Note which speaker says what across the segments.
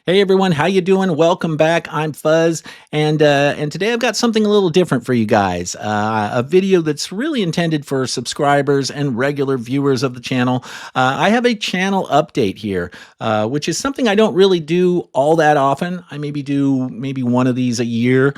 Speaker 1: Hey everyone, how you doing? Welcome back. I'm Fuzz, and today I've got something a little different for you guys. A video that's really intended for subscribers and regular viewers of the channel. I have a channel update here, which is something I don't really do all that often. I do maybe one of these a year,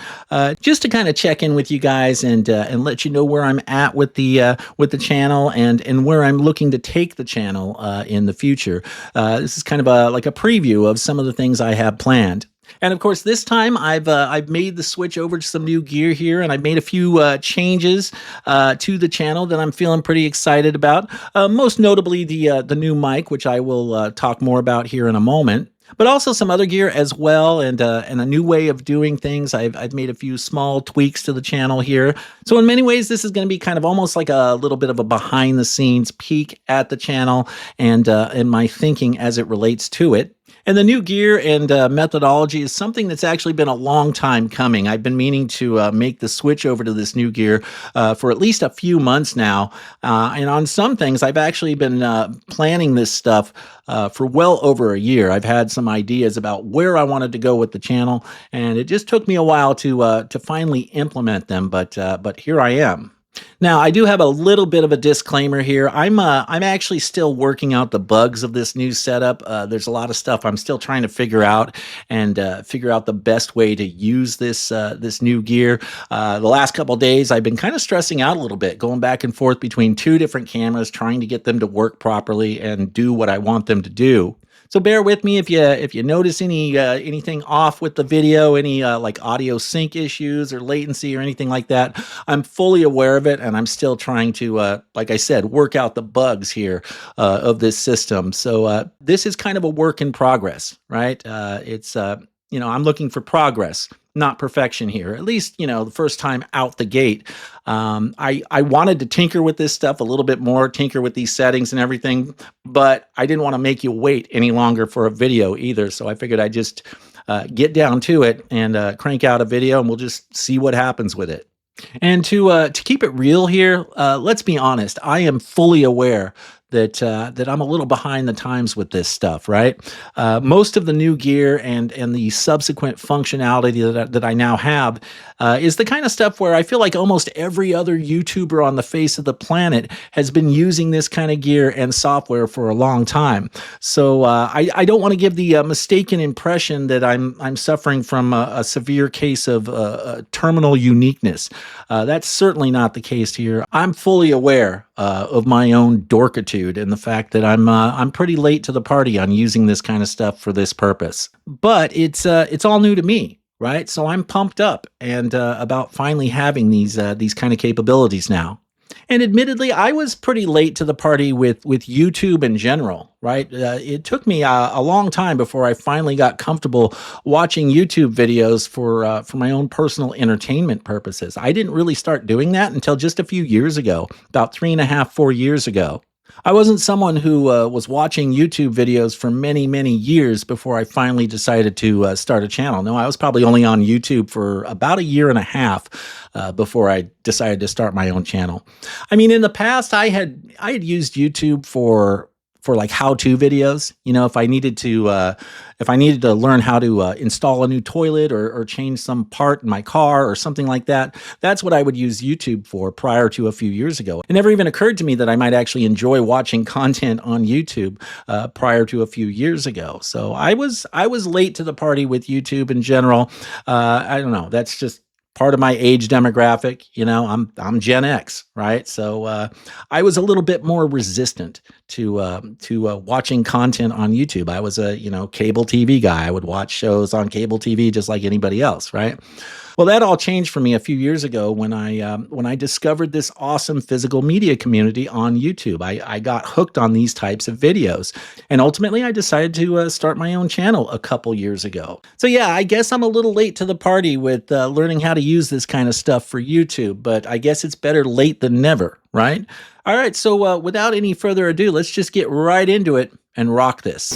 Speaker 1: just to kind of check in with you guys and let you know where I'm at with the channel and where I'm looking to take the channel in the future. This is kind of like a preview of some of the things I have planned. And of course, this time I've made the switch over to some new gear here, and I've made a few changes to the channel that I'm feeling pretty excited about. Most notably, the new mic, which I will talk more about here in a moment. But also some other gear as well, and a new way of doing things. I've made a few small tweaks to the channel here. So in many ways, this is going to be kind of almost like a little bit of a behind-the-scenes peek at the channel and my thinking as it relates to it. And the new gear and methodology is something that's actually been a long time coming. I've been meaning to make the switch over to this new gear for at least a few months now. And on some things, I've actually been planning this stuff for well over a year. I've had some ideas about where I wanted to go with the channel, and it just took me a while to finally implement them. But here I am. Now, I do have a little bit of a disclaimer here. I'm actually still working out the bugs of this new setup. There's a lot of stuff I'm still trying to figure out and figure out the best way to use this new gear. The last couple of days, I've been kind of stressing out a little bit, going back and forth between two different cameras, trying to get them to work properly and do what I want them to do. So bear with me if you notice anything off with the video, any like audio sync issues or latency or anything like that. I'm fully aware of it, and I'm still trying to, like I said, work out the bugs here of this system. So this is kind of a work in progress, right? I'm looking for progress, not perfection here. At least, the first time out the gate. I wanted to tinker with this stuff a little bit more, tinker with these settings and everything, but I didn't want to make you wait any longer for a video either. So I figured I'd just get down to it and crank out a video, and we'll just see what happens with it. And to keep it real here, let's be honest. I am fully aware that I'm a little behind the times with this stuff, right? Most of the new gear and the subsequent functionality that I now have is the kind of stuff where I feel like almost every other YouTuber on the face of the planet has been using this kind of gear and software for a long time. So I don't want to give the mistaken impression that I'm suffering from a severe case of terminal uniqueness. That's certainly not the case here. I'm fully aware of my own dorkitude and the fact that I'm pretty late to the party on using this kind of stuff for this purpose. But it's all new to me, right? So I'm pumped up and about finally having these kind of capabilities now. And admittedly, I was pretty late to the party with YouTube in general, right? It took me a long time before I finally got comfortable watching YouTube videos for my own personal entertainment purposes. I didn't really start doing that until just a few years ago, about 3.5, 4 years ago. I wasn't someone who was watching YouTube videos for many, many years before I finally decided to start a channel. No, I was probably only on YouTube for about 1.5 years before I decided to start my own channel. In the past, I had used YouTube for like how-to videos. If I needed to learn how to install a new toilet or change some part in my car or something like that, that's what I would use YouTube for prior to a few years ago. It never even occurred to me that I might actually enjoy watching content on YouTube prior to a few years ago. So I was late to the party with YouTube in general. I don't know. That's just part of my age demographic. I'm Gen X, right? So I was a little bit more resistant to watching content on YouTube. I was a cable TV guy. I would watch shows on cable TV just like anybody else, right? Well, that all changed for me a few years ago when I discovered this awesome physical media community on YouTube. I got hooked on these types of videos, and ultimately I decided to start my own channel a couple years ago. So yeah, I guess I'm a little late to the party with learning how to use this kind of stuff for YouTube, but I guess it's better late than never, right? All right, so without any further ado, let's just get right into it and rock this.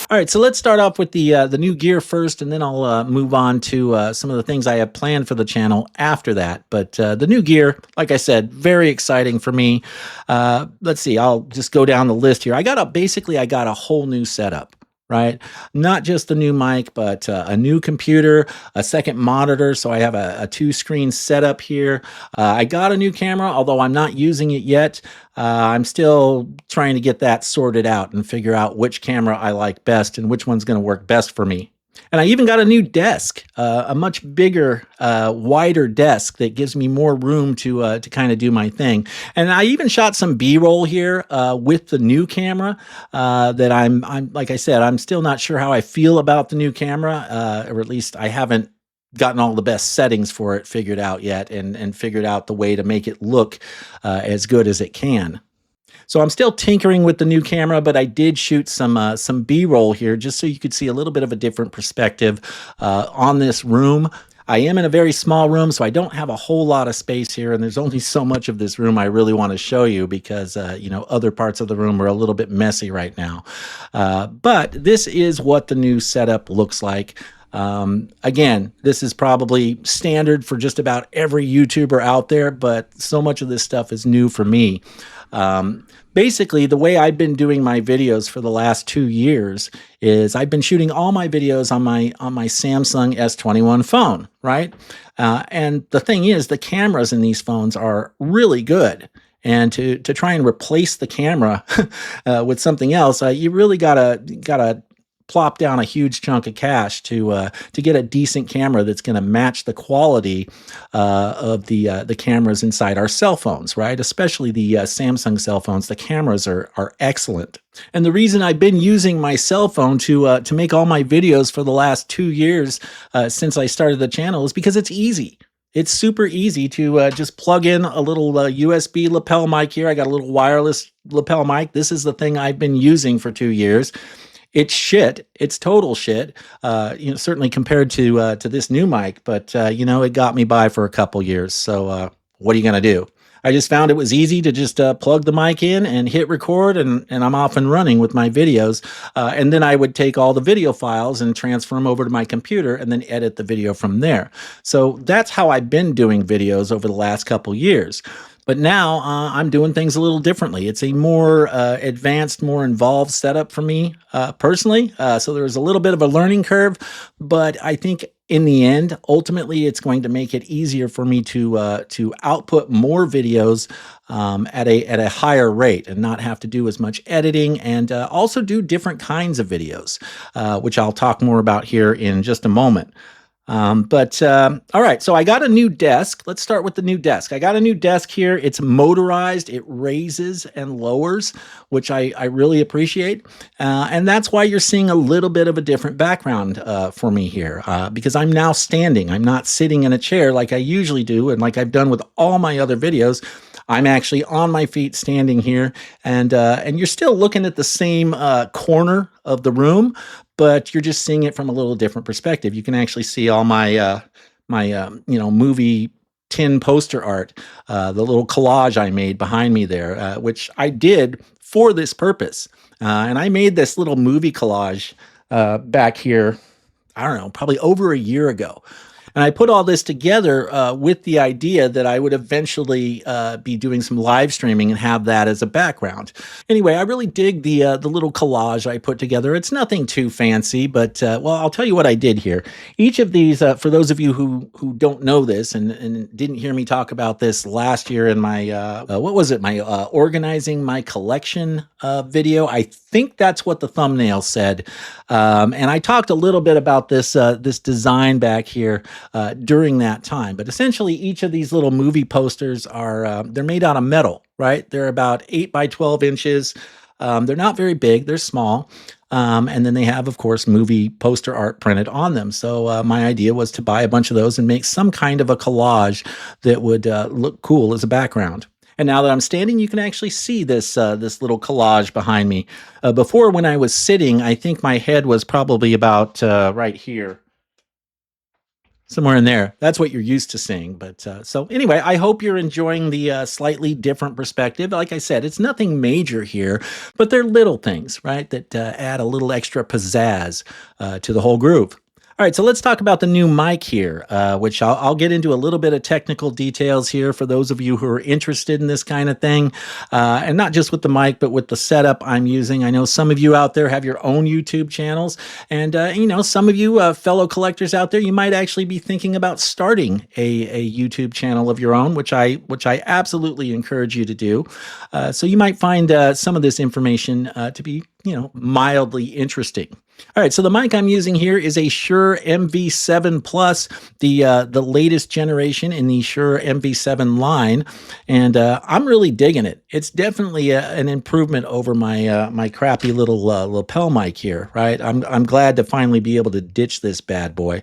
Speaker 1: All right, so let's start off with the new gear first, and then I'll move on to some of the things I have planned for the channel after that. But the new gear, like I said, very exciting for me. Let's see, I'll just go down the list here. Basically I got a whole new setup. Right, not just the new mic, but a new computer, a second monitor. So I have a two-screen setup here. I got a new camera, although I'm not using it yet. I'm still trying to get that sorted out and figure out which camera I like best and which one's going to work best for me. And I even got a new desk, a much bigger, wider desk that gives me more room to kind of do my thing. And I even shot some B-roll here with the new camera that I'm like I said, I'm still not sure how I feel about the new camera, or at least I haven't gotten all the best settings for it figured out yet, and figured out the way to make it look as good as it can. So I'm still tinkering with the new camera, but I did shoot some B-roll here just so you could see a little bit of a different perspective on this room. I am in a very small room, so I don't have a whole lot of space here, and there's only so much of this room I really want to show you because, you know, other parts of the room are a little bit messy right now. But this is what the new setup looks like. Again, this is probably standard for just about every YouTuber out there, but so much of this stuff is new for me. Basically, the way I've been doing my videos for the last 2 years is I've been shooting all my videos on my Samsung S21 phone, right? And the thing is, the cameras in these phones are really good. And to try and replace the camera with something else, you really gotta plop down a huge chunk of cash to get a decent camera that's going to match the quality of the cameras inside our cell phones, right? Especially the Samsung cell phones. The cameras are excellent. And the reason I've been using my cell phone to make all my videos for the last 2 years since I started the channel is because it's easy. It's super easy to just plug in a little USB lapel mic here. I got a little wireless lapel mic. This is the thing I've been using for 2 years. It's shit. It's total shit. You know, certainly compared to this new mic, but you know, it got me by for a couple years. So what are you gonna do? I just found it was easy to just plug the mic in and hit record, and I'm off and running with my videos. And then I would take all the video files and transfer them over to my computer and then edit the video from there. So that's how I've been doing videos over the last couple years. But now I'm doing things a little differently. It's a more advanced, more involved setup for me personally. So there's a little bit of a learning curve, but I think in the end, ultimately, it's going to make it easier for me to output more videos at a higher rate and not have to do as much editing, and also do different kinds of videos, which I'll talk more about here in just a moment. All right, so I got a new desk. Let's start with the new desk. I got a new desk here. It's motorized. It raises and lowers, which I really appreciate. And that's why you're seeing a little bit of a different background for me here, because I'm now standing. I'm not sitting in a chair like I usually do and like I've done with all my other videos. I'm actually on my feet standing here, and you're still looking at the same corner of the room, but you're just seeing it from a little different perspective. You can actually see all my you know, movie tin poster art, the little collage I made behind me there, which I did for this purpose. And I made this little movie collage back here, I don't know, probably over a year ago. And I put all this together with the idea that I would eventually be doing some live streaming and have that as a background. Anyway, I really dig the little collage I put together. It's nothing too fancy, but well, I'll tell you what I did here. Each of these, for those of you who don't know this and didn't hear me talk about this last year in my what was it? My organizing my collection video. I think that's what the thumbnail said. And I talked a little bit about this this design back here during that time. But essentially, each of these little movie posters are they're made out of metal, right? They're about 8 by 12 inches. They're not very big. They're small. And then they have, of course, movie poster art printed on them. So my idea was to buy a bunch of those and make some kind of a collage that would look cool as a background. And now that I'm standing, you can actually see this this little collage behind me. Before, when I was sitting, I think my head was probably about right here. Somewhere in there. That's what you're used to seeing. But so anyway, I hope you're enjoying the slightly different perspective. Like I said, it's nothing major here, but they're little things, right, that add a little extra pizzazz to the whole groove. All right, so let's talk about the new mic here, which I'll get into a little bit of technical details here for those of you who are interested in this kind of thing. And not just with the mic, but with the setup I'm using. I know some of you out there have your own YouTube channels. And, some of you fellow collectors out there, you might actually be thinking about starting a YouTube channel of your own, which I absolutely encourage you to do. So you might find some of this information to be, mildly interesting. All right, so the mic I'm using here is a Shure MV7 Plus, the latest generation in the Shure MV7 line, and I'm really digging it. It's definitely an improvement over my my crappy little lapel mic here, right? I'm glad to finally be able to ditch this bad boy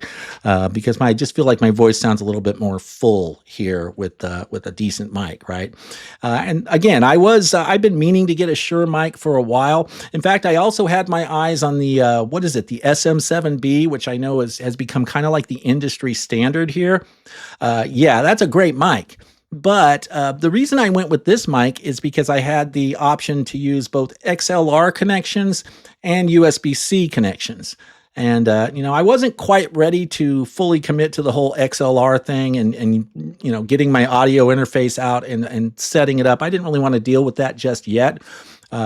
Speaker 1: because I just feel like my voice sounds a little bit more full here with a decent mic, right? And again, I've been meaning to get a Shure mic for a while. In fact, I also had my eyes on the what is it, the SM7B, which I know has become kind of like the industry standard here. Yeah, that's a great mic. But the reason I went with this mic is because I had the option to use both XLR connections and USB-C connections. And, I wasn't quite ready to fully commit to the whole XLR thing and getting my audio interface out and setting it up. I didn't really want to deal with that just yet.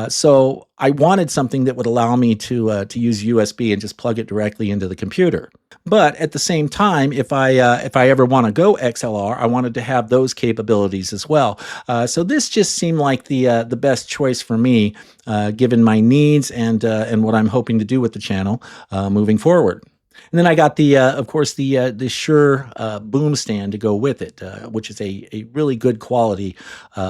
Speaker 1: So I wanted something that would allow me to use USB and just plug it directly into the computer. But at the same time, if I ever want to go XLR, I wanted to have those capabilities as well. So this just seemed like the best choice for me, given my needs and what I'm hoping to do with the channel moving forward. And then I got of course, the Shure boom stand to go with it, which is a really good quality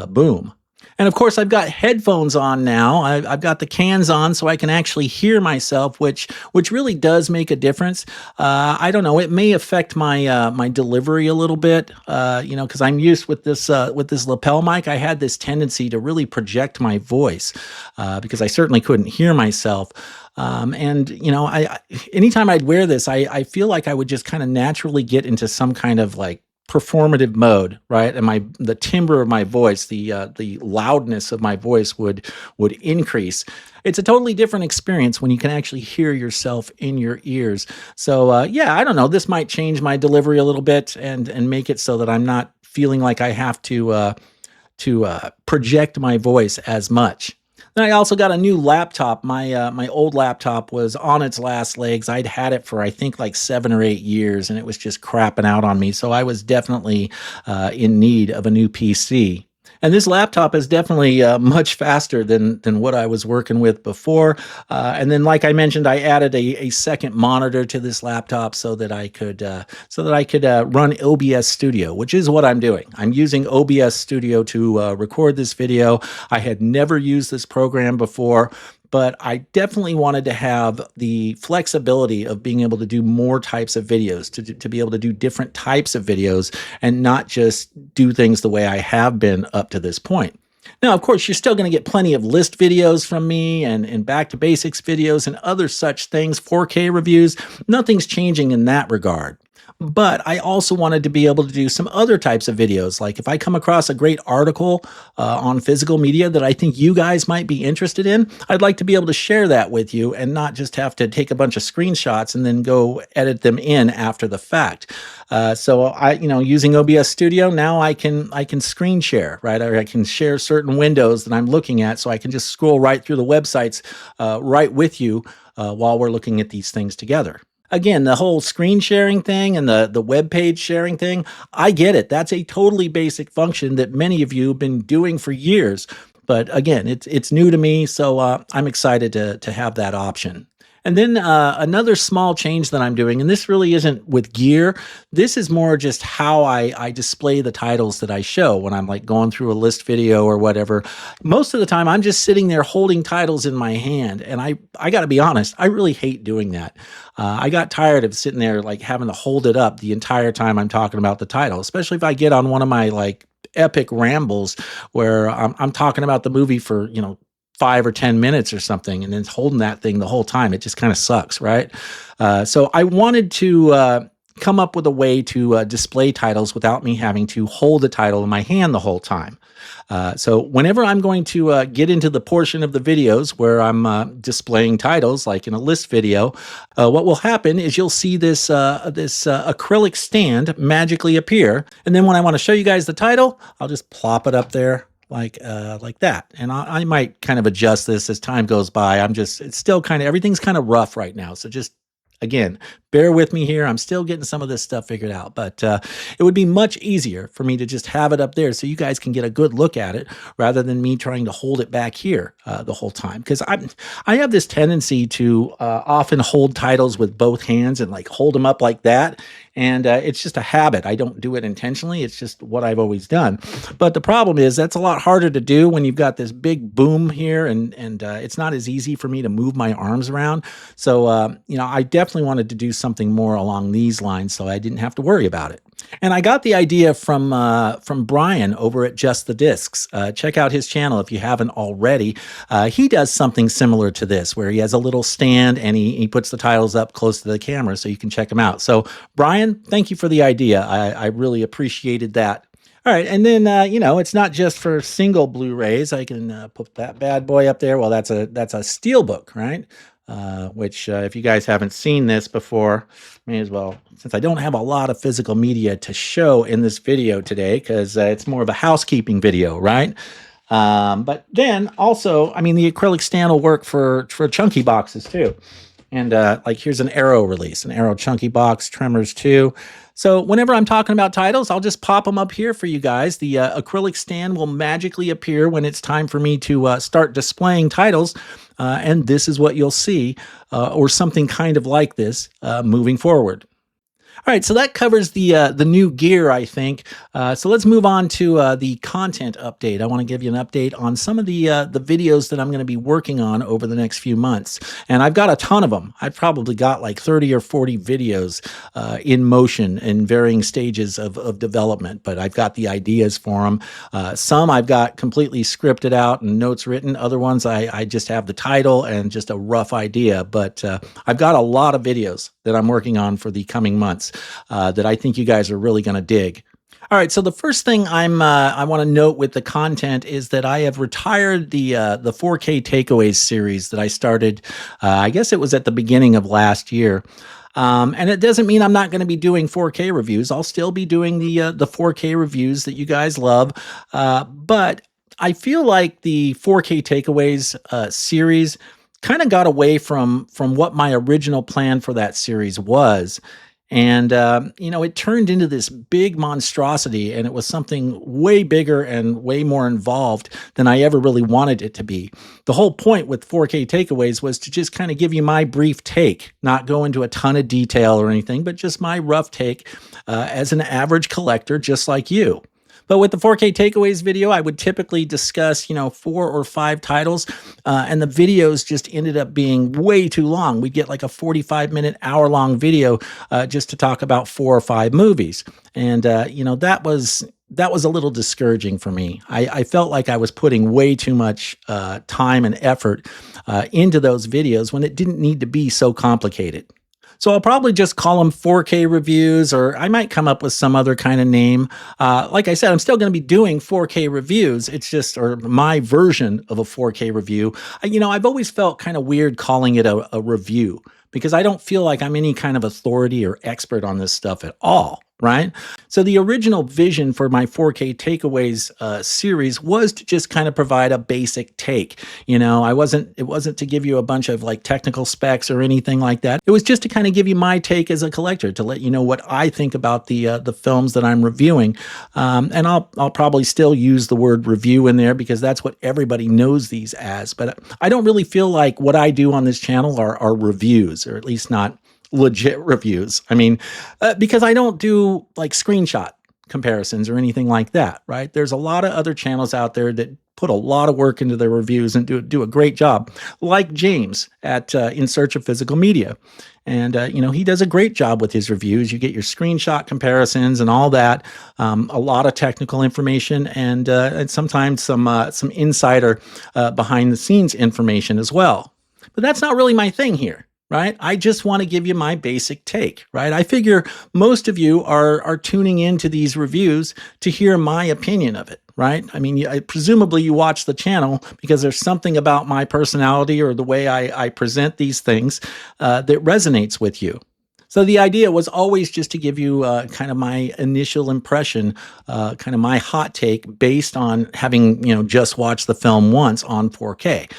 Speaker 1: boom. And of course, I've got headphones on now. I've got the cans on so I can actually hear myself, which really does make a difference. I don't know. It may affect my my delivery a little bit, because I'm used with this lapel mic. I had this tendency to really project my voice because I certainly couldn't hear myself. Anytime I'd wear this, I feel like I would just kind of naturally get into some kind of like performative mode, right? And the timbre of my voice, the loudness of my voice would increase. It's a totally different experience when you can actually hear yourself in your ears. So yeah, I don't know. This might change my delivery a little bit and make it so that I'm not feeling like I have to project my voice as much. Then I also got a new laptop. My old laptop was on its last legs. I'd had it for I think like 7 or 8 years, and it was just crapping out on me. So I was definitely in need of a new PC. And this laptop is definitely much faster than what I was working with before. And then, like I mentioned, I added a second monitor to this laptop so that I could run OBS Studio, which is what I'm doing. I'm using OBS Studio to record this video. I had never used this program before, but I definitely wanted to have the flexibility of being able to do more types of videos, to be able to do different types of videos and not just do things the way I have been up to this point. Now, of course, you're still going to get plenty of list videos from me and back to basics videos and other such things, 4K reviews. Nothing's changing in that regard. But I also wanted to be able to do some other types of videos. Like if I come across a great article on physical media that I think you guys might be interested in, I'd like to be able to share that with you and not just have to take a bunch of screenshots and then go edit them in after the fact. So using OBS Studio, now I can screen share, right? Or I can share certain windows that I'm looking at, so I can just scroll right through the websites right with you while we're looking at these things together. Again, the whole screen sharing thing and the web page sharing thing, I get it. That's a totally basic function that many of you have been doing for years. But again, it's new to me, so I'm excited to have that option. And then another small change that I'm doing, and this really isn't with gear. This is more just how I display the titles that I show when I'm like going through a list video or whatever. Most of the time, I'm just sitting there holding titles in my hand. And I got to be honest, I really hate doing that. I got tired of sitting there like having to hold it up the entire time I'm talking about the title, especially if I get on one of my like epic rambles where I'm talking about the movie for, 5 or 10 minutes or something, and then holding that thing the whole time. It just kind of sucks, right? So I wanted to come up with a way to display titles without me having to hold the title in my hand the whole time. So whenever I'm going to get into the portion of the videos where I'm displaying titles, like in a list video, what will happen is you'll see this acrylic stand magically appear, and then when I want to show you guys the title, I'll just plop it up there like that. And I might kind of adjust this as time goes by. It's still kind of, everything's kind of rough right now. So just, again, bear with me here. I'm still getting some of this stuff figured out, but it would be much easier for me to just have it up there so you guys can get a good look at it rather than me trying to hold it back here the whole time. Because I have this tendency to often hold titles with both hands and like hold them up like that. And it's just a habit. I don't do it intentionally. It's just what I've always done. But the problem is that's a lot harder to do when you've got this big boom here, and it's not as easy for me to move my arms around. So, I definitely wanted to do something more along these lines so I didn't have to worry about it. And I got the idea from Brian over at Just the Discs. Check out his channel if you haven't already. He does something similar to this, where he has a little stand and he puts the titles up close to the camera so you can check them out. So, Brian, thank you for the idea. I really appreciated that. All right, and then it's not just for single Blu-rays. I can put that bad boy up there. Well, that's a steelbook, right? Which if you guys haven't seen this before, may as well, since I don't have a lot of physical media to show in this video today, because it's more of a housekeeping video, right? But then also, I mean, the acrylic stand will work for chunky boxes too. And like here's an Arrow release, an Arrow chunky box, Tremors 2. So whenever I'm talking about titles, I'll just pop them up here for you guys. The acrylic stand will magically appear when it's time for me to start displaying titles. And this is what you'll see, or something kind of like this moving forward. All right, so that covers the new gear, I think. So let's move on to the content update. I want to give you an update on some of the videos that I'm going to be working on over the next few months. And I've got a ton of them. I've probably got like 30 or 40 videos in motion in varying stages of development, but I've got the ideas for them. Some I've got completely scripted out and notes written. Other ones I just have the title and just a rough idea. But I've got a lot of videos that I'm working on for the coming months that I think you guys are really going to dig. All right, so the first thing I want to note with the content is that I have retired the 4K Takeaways series that I started, I guess it was at the beginning of last year. And it doesn't mean I'm not going to be doing 4K reviews. I'll still be doing the 4K reviews that you guys love. But I feel like the 4K Takeaways series kind of got away from what my original plan for that series was. And, it turned into this big monstrosity, and it was something way bigger and way more involved than I ever really wanted it to be. The whole point with 4K Takeaways was to just kind of give you my brief take, not go into a ton of detail or anything, but just my rough take as an average collector just like you. But with the 4K Takeaways video, I would typically discuss, 4 or 5 titles, and the videos just ended up being way too long. We'd get like a 45-minute, hour-long video just to talk about 4 or 5 movies. And, that was a little discouraging for me. I felt like I was putting way too much time and effort into those videos when it didn't need to be so complicated. So I'll probably just call them 4K reviews, or I might come up with some other kind of name. Like I said, I'm still going to be doing 4K reviews. It's just, or my version of a 4K review. I've always felt kind of weird calling it a review, because I don't feel like I'm any kind of authority or expert on this stuff at all, right? So the original vision for my 4K Takeaways series was to just kind of provide a basic take. It wasn't to give you a bunch of like technical specs or anything like that. It was just to kind of give you my take as a collector, to let you know what I think about the films that I'm reviewing. And I'll probably still use the word review in there, because that's what everybody knows these as. But I don't really feel like what I do on this channel are reviews, or at least not legit reviews. I mean, because I don't do like screenshot comparisons or anything like that, right? There's a lot of other channels out there that put a lot of work into their reviews and do a great job, like James at In Search of Physical Media. And, he does a great job with his reviews. You get your screenshot comparisons and all that, a lot of technical information, and sometimes some insider behind the scenes information as well. But that's not really my thing here. right? I just want to give you my basic take, right? I figure most of you are tuning into these reviews to hear my opinion of it, right? I mean, presumably you watch the channel because there's something about my personality or the way I present these things that resonates with you. So the idea was always just to give you kind of my initial impression, kind of my hot take based on having just watched the film once on 4K.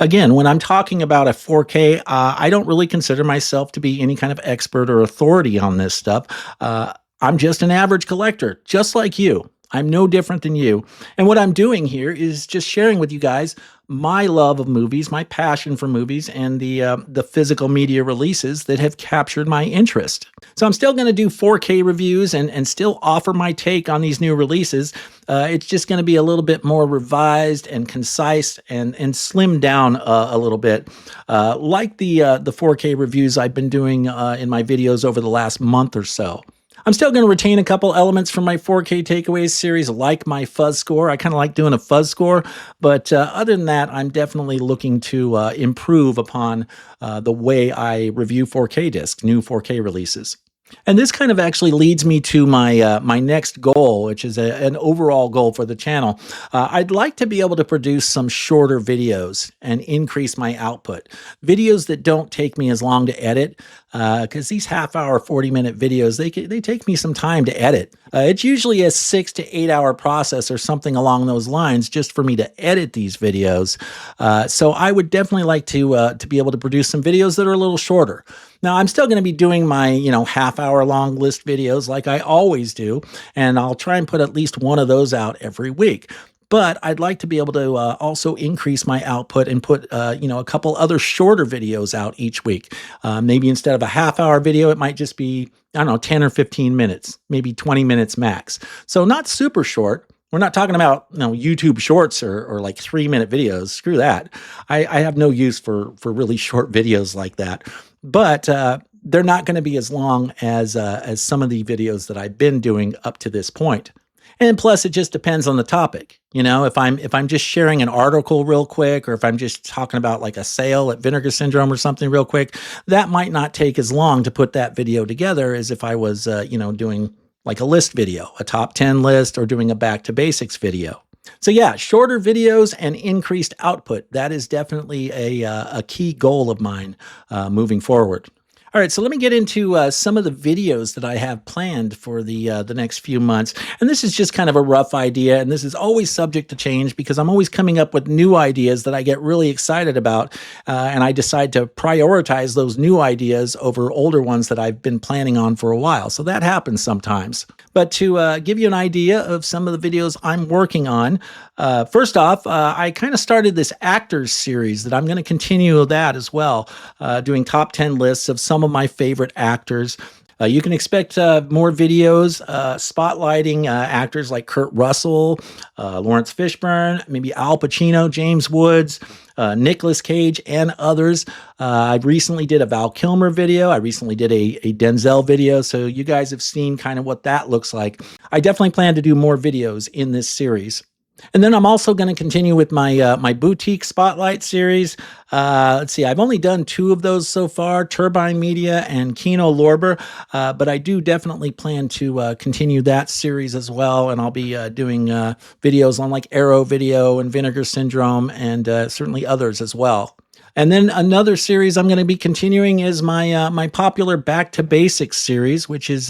Speaker 1: Again, when I'm talking about a 4K, I don't really consider myself to be any kind of expert or authority on this stuff. I'm just an average collector, just like you. I'm no different than you. And what I'm doing here is just sharing with you guys my love of movies, my passion for movies, and the physical media releases that have captured my interest. So I'm still going to do 4K reviews and still offer my take on these new releases. It's just going to be a little bit more revised and concise and slimmed down a little bit, like the 4K reviews I've been doing in my videos over the last month or so. I'm still going to retain a couple elements from my 4K takeaways series, like my fuzz score. I kind of like doing a fuzz score, but other than that, I'm definitely looking to improve upon the way I review 4K discs, new 4K releases. And this kind of actually leads me to my next goal, which is an overall goal for the channel. I'd like to be able to produce some shorter videos and increase my output. Videos that don't take me as long to edit, because these half-hour, 40-minute videos, they take me some time to edit. It's usually a 6 to 8 hour process or something along those lines just for me to edit these videos. So I would definitely like to be able to produce some videos that are a little shorter. Now, I'm still going to be doing my, half-hour long list videos like I always do, and I'll try and put at least one of those out every week. But I'd like to be able to also increase my output and put, a couple other shorter videos out each week. Maybe instead of a half-hour video, it might just be, 10 or 15 minutes, maybe 20 minutes max. So not super short. We're not talking about YouTube shorts or like 3-minute videos. Screw that. I have no use for really short videos like that. But they're not going to be as long as some of the videos that I've been doing up to this point. And plus, it just depends on the topic. If I'm just sharing an article real quick, or if I'm just talking about like a sale at Vinegar Syndrome or something real quick, that might not take as long to put that video together as if I was, doing like a list video, a top 10 list, or doing a back to basics video. So yeah, shorter videos and increased output. That is definitely a key goal of mine moving forward. All right, so let me get into some of the videos that I have planned for the next few months. And this is just kind of a rough idea, and this is always subject to change because I'm always coming up with new ideas that I get really excited about, and I decide to prioritize those new ideas over older ones that I've been planning on for a while. So that happens sometimes. But to give you an idea of some of the videos I'm working on, first off, I kind of started this actors series that I'm going to continue that as well, doing top 10 lists of some of my favorite actors. You can expect more videos spotlighting actors like Kurt Russell, Lawrence Fishburne, maybe Al Pacino, James Woods, Nicolas Cage, and others. I recently did a Val Kilmer video. I recently did a Denzel video. So you guys have seen kind of what that looks like. I definitely plan to do more videos in this series. And then I'm also going to continue with my my boutique spotlight series. Let's see, I've only done 2 of those so far, Turbine Media and Kino Lorber, but I do definitely plan to continue that series as well, and I'll be doing videos on like Arrow Video and Vinegar Syndrome and certainly others as well. And then another series I'm going to be continuing is my my popular Back to Basics series, which is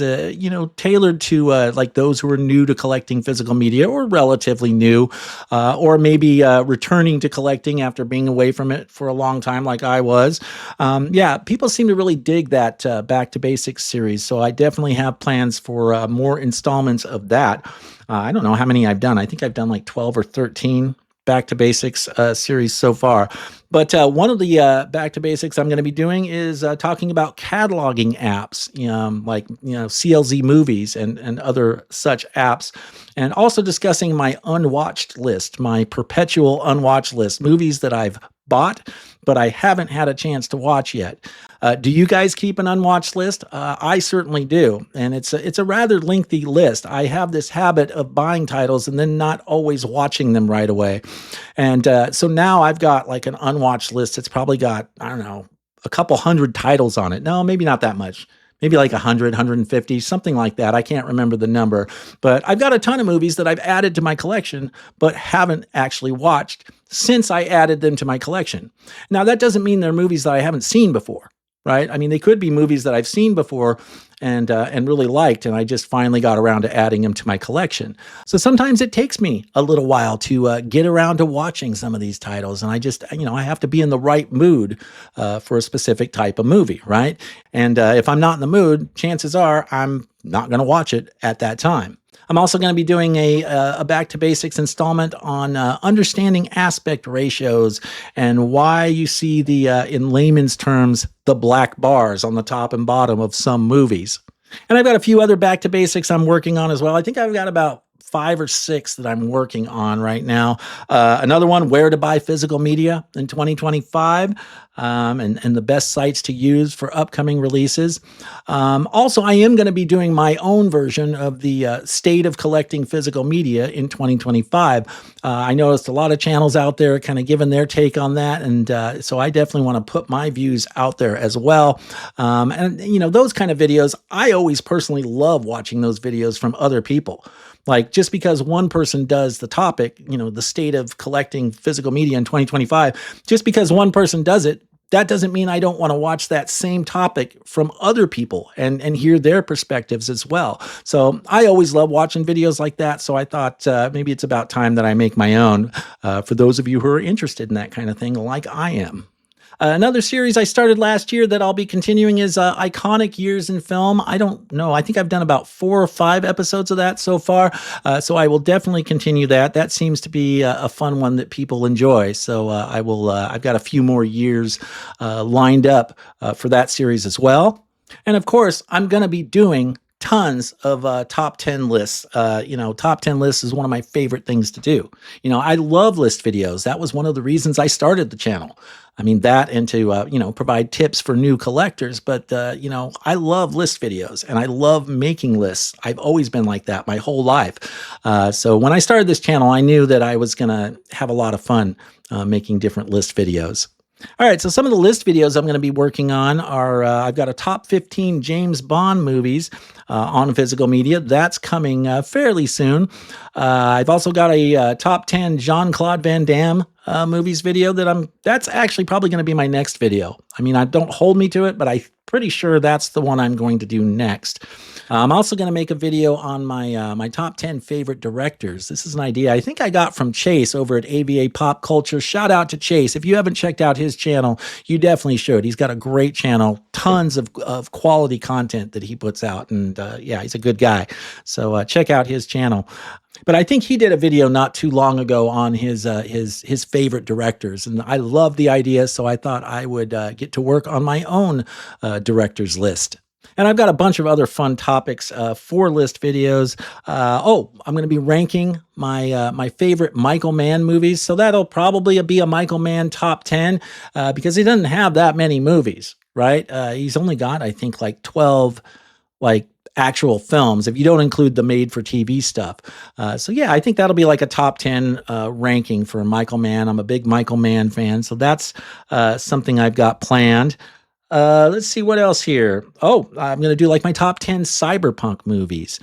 Speaker 1: tailored to like those who are new to collecting physical media or relatively new, or maybe returning to collecting after being away from it for a long time, like I was. Yeah, people seem to really dig that Back to Basics series, so I definitely have plans for more installments of that. I don't know how many I've done. I think I've done like 12 or 13 Back to Basics series so far. But one of the Back to Basics I'm going to be doing is talking about cataloging apps, like CLZ Movies and other such apps, and also discussing my unwatched list, my perpetual unwatched list, movies that I've bought but I haven't had a chance to watch yet. Do you guys keep an unwatched list? I certainly do, and it's a rather lengthy list. I have this habit of buying titles and then not always watching them right away, and so now I've got like an unwatched list. It's probably got, I don't know, a couple hundred titles on it. No, maybe not that much. Maybe like 100, 150, something like that. I can't remember the number. But I've got a ton of movies that I've added to my collection, but haven't actually watched since I added them to my collection. Now, that doesn't mean they're movies that I haven't seen before, right? I mean, they could be movies that I've seen before and really liked, and I just finally got around to adding them to my collection. So sometimes it takes me a little while to get around to watching some of these titles, and I just, I have to be in the right mood for a specific type of movie, right? And if I'm not in the mood, chances are I'm not going to watch it at that time. I'm also going to be doing a Back to Basics installment on understanding aspect ratios and why you see in layman's terms, the black bars on the top and bottom of some movies. And I've got a few other Back to Basics I'm working on as well. I think I've got about 5 or 6 that I'm working on right now. Another one, where to buy physical media in 2025, and the best sites to use for upcoming releases. Also, I am going to be doing my own version of the state of collecting physical media in 2025. I noticed a lot of channels out there kind of giving their take on that, and so I definitely want to put my views out there as well. And those kind of videos, I always personally love watching those videos from other people. Like, just because one person does the topic, the state of collecting physical media in 2025, just because one person does it, that doesn't mean I don't want to watch that same topic from other people and hear their perspectives as well. So I always love watching videos like that. So I thought maybe it's about time that I make my own for those of you who are interested in that kind of thing like I am. Another series I started last year that I'll be continuing is Iconic Years in Film. I don't know. I think I've done about 4 or 5 episodes of that so far. So I will definitely continue that. That seems to be a fun one that people enjoy. So I will. I've got a few more years lined up for that series as well. And of course, I'm going to be doing tons of top 10 lists. Top 10 lists is one of my favorite things to do. I love list videos. That was one of the reasons I started the channel. I mean, that and to, provide tips for new collectors. But, I love list videos and I love making lists. I've always been like that my whole life. So when I started this channel, I knew that I was going to have a lot of fun making different list videos. All right, so some of the list videos I'm going to be working on are, I've got a top 15 James Bond movies on physical media. That's coming fairly soon. I've also got a top 10 Jean-Claude Van Damme movies video that's actually probably going to be my next video. I mean, don't hold me to it, but I'm pretty sure that's the one I'm going to do next. I'm also going to make a video on my top 10 favorite directors. This is an idea I think I got from Chase over at AVA Pop Culture. Shout out to Chase. If you haven't checked out his channel, you definitely should. He's got a great channel, tons of quality content that he puts out. And yeah, he's a good guy. So check out his channel. But I think he did a video not too long ago on his favorite directors, and I love the idea, so I thought I would get to work on my own directors list. And I've got a bunch of other fun topics for list videos. I'm going to be ranking my favorite Michael Mann movies, so that'll probably be a Michael Mann top 10 because he doesn't have that many movies, right? He's only got, I think, like 12, actual films, if you don't include the made-for-TV stuff. So yeah, I think that'll be like a top 10 ranking for Michael Mann. I'm a big Michael Mann fan, so that's something I've got planned. Let's see what else here. I'm going to do like my top 10 cyberpunk movies.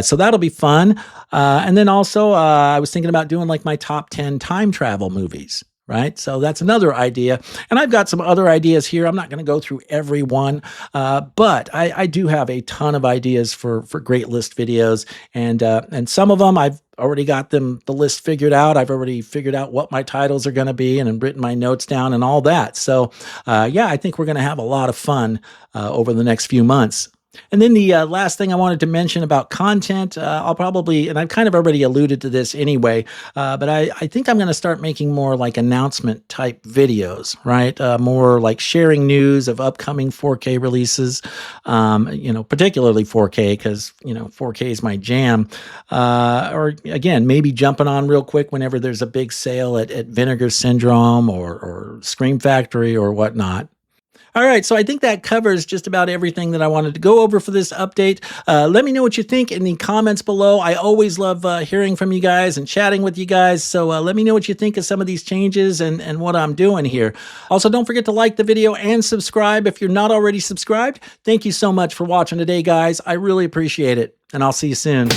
Speaker 1: So that'll be fun. And then also, I was thinking about doing like my top 10 time travel movies. Right. So that's another idea. And I've got some other ideas here. I'm not going to go through every one, but I do have a ton of ideas for great list videos. And some of them I've already got the list figured out. I've already figured out what my titles are going to be and written my notes down and all that. So yeah, I think we're going to have a lot of fun over the next few months. And then the last thing I wanted to mention about content, I'll probably, and I've kind of already alluded to this anyway, but I think I'm going to start making more like announcement type videos, right? More like sharing news of upcoming 4K releases, particularly 4K because, 4K is my jam. Or again, maybe jumping on real quick whenever there's a big sale at Vinegar Syndrome or Scream Factory or whatnot. All right, so I think that covers just about everything that I wanted to go over for this update. Let me know what you think in the comments below. I always love hearing from you guys and chatting with you guys, so let me know what you think of some of these changes and what I'm doing here. Also, don't forget to like the video and subscribe if you're not already subscribed. Thank you so much for watching today, guys. I really appreciate it, and I'll see you soon.